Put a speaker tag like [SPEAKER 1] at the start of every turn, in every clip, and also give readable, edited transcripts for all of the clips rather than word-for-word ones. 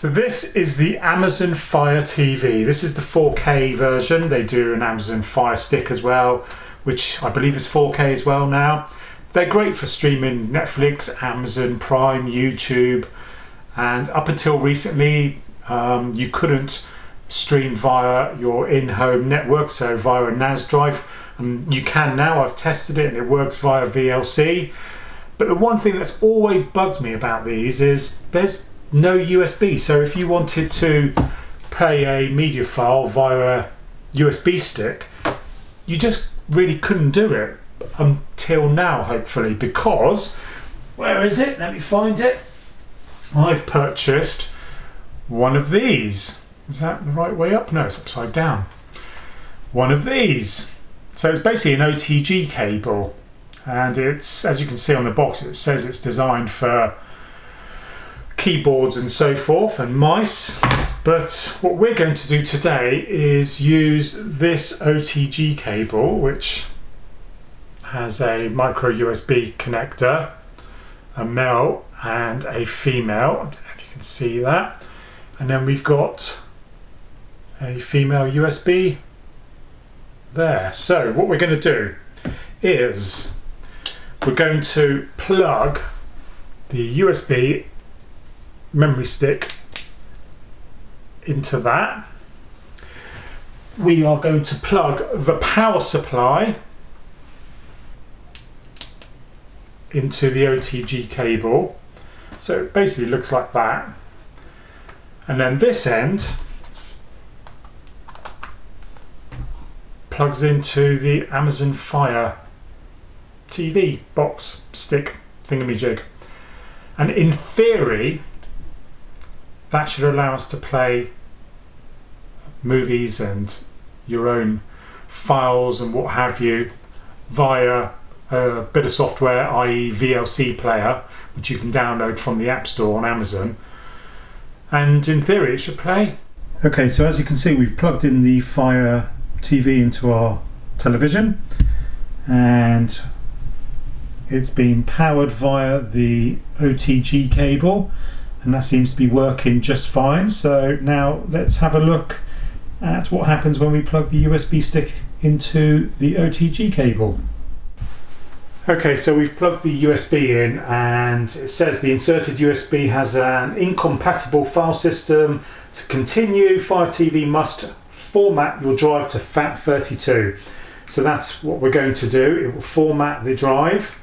[SPEAKER 1] So this is the Amazon Fire TV. This is the 4K version. They do an Amazon Fire Stick as well, which I believe is 4K as well now. They're great for streaming Netflix, Amazon Prime, YouTube, and up until recently you couldn't stream via your in-home network, so via a NAS drive. You can now. I've tested it and it works via VLC. But the one thing that's always bugged me about these is there's no USB. So if you wanted to play a media file via a USB stick, you just really couldn't do it until now, hopefully, because where is it? Let me find it. I've purchased one of these. Is that the right way up? No, it's upside down. One of these. So it's basically an OTG cable, and it's, as you can see on the box, it says it's designed for keyboards and so forth and mice. But what we're going to do today is use this OTG cable, which has a micro USB connector, a male and a female. I don't know if you can see that. And then we've got a female USB there. So what we're going to do is we're going to plug the USB memory stick into that. We are going to plug the power supply into the OTG cable. So it basically looks like that. And then this end plugs into the Amazon Fire TV box stick thingamajig. And in theory, that should allow us to play movies and your own files and what have you via a bit of software, i.e. VLC player, which you can download from the App Store on Amazon. And in theory, it should play. Okay, so as you can see, we've plugged in the Fire TV into our television, and it's being powered via the OTG cable, and that seems to be working just fine. So now let's have a look at what happens when we plug the USB stick into the OTG cable. Okay, so we've plugged the USB in, and it says the inserted USB has an incompatible file system. To continue, Fire TV must format your drive to FAT32. So that's what we're going to do. It will format the drive.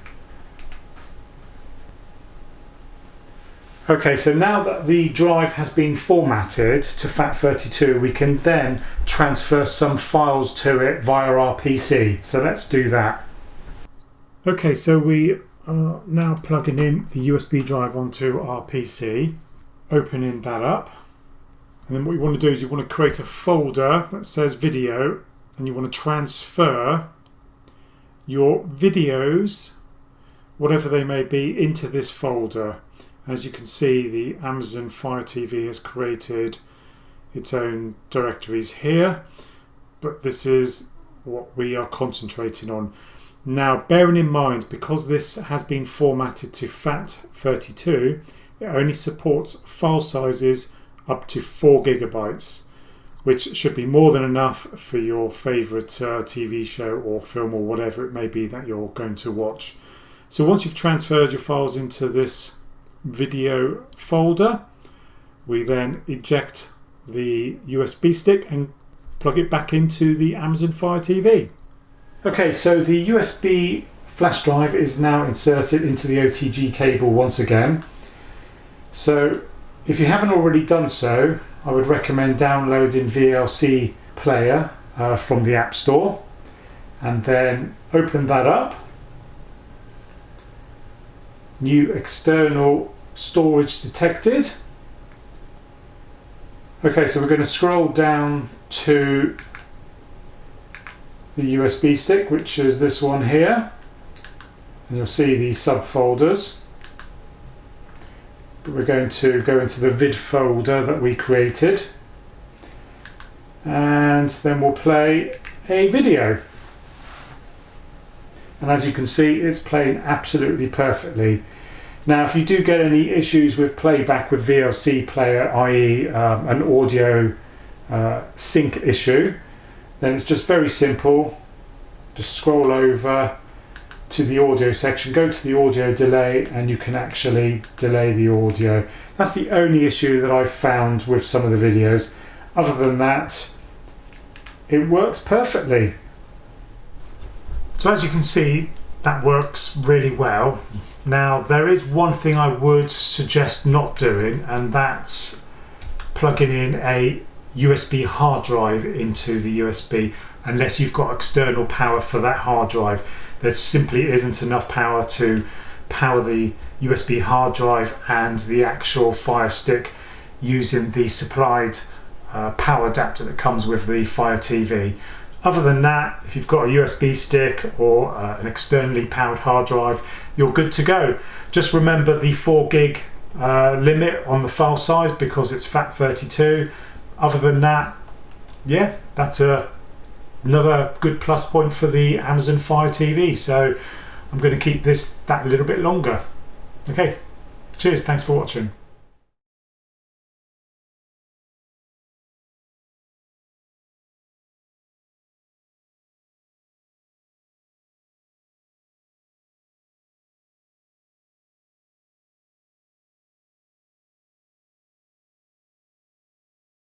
[SPEAKER 1] Okay, so now that the drive has been formatted to FAT32, we can then transfer some files to it via our PC. So let's do that. Okay, so we are now plugging in the USB drive onto our PC, opening that up. And then what you want to do is you want to create a folder that says video, and you want to transfer your videos, whatever they may be, into this folder. As you can see, the Amazon Fire TV has created its own directories here, but this is what we are concentrating on. Now, bearing in mind, because this has been formatted to FAT32, it only supports file sizes up to 4 gigabytes, which should be more than enough for your favourite TV show or film or whatever it may be that you're going to watch. So once you've transferred your files into this video folder, we then eject the USB stick and plug it back into the Amazon Fire TV. Okay, so the USB flash drive is now inserted into the OTG cable once again. So if you haven't already done so, I would recommend downloading VLC player from the App Store, and then open that up. New external storage detected. Okay, so we're going to scroll down to the USB stick, which is this one here, and you'll see these subfolders. But we're going to go into the vid folder that we created, and then we'll play a video. And as you can see, it's playing absolutely perfectly. Now, if you do get any issues with playback with VLC player, i.e. An audio sync issue, then it's just very simple. Just scroll over to the audio section, go to the audio delay, and you can actually delay the audio. That's the only issue that I've found with some of the videos. Other than that, it works perfectly. So as you can see, that works really well. Now, there is one thing I would suggest not doing, and that's plugging in a USB hard drive into the USB unless you've got external power for that hard drive. There simply isn't enough power to power the USB hard drive and the actual Fire Stick using the supplied power adapter that comes with the Fire TV. Other than that, if you've got a USB stick or an externally powered hard drive, you're good to go. Just remember the 4 gig limit on the file size because it's FAT32. Other than that, yeah, that's another good plus point for the Amazon Fire TV. So I'm going to keep that a little bit longer. Okay, cheers, thanks for watching.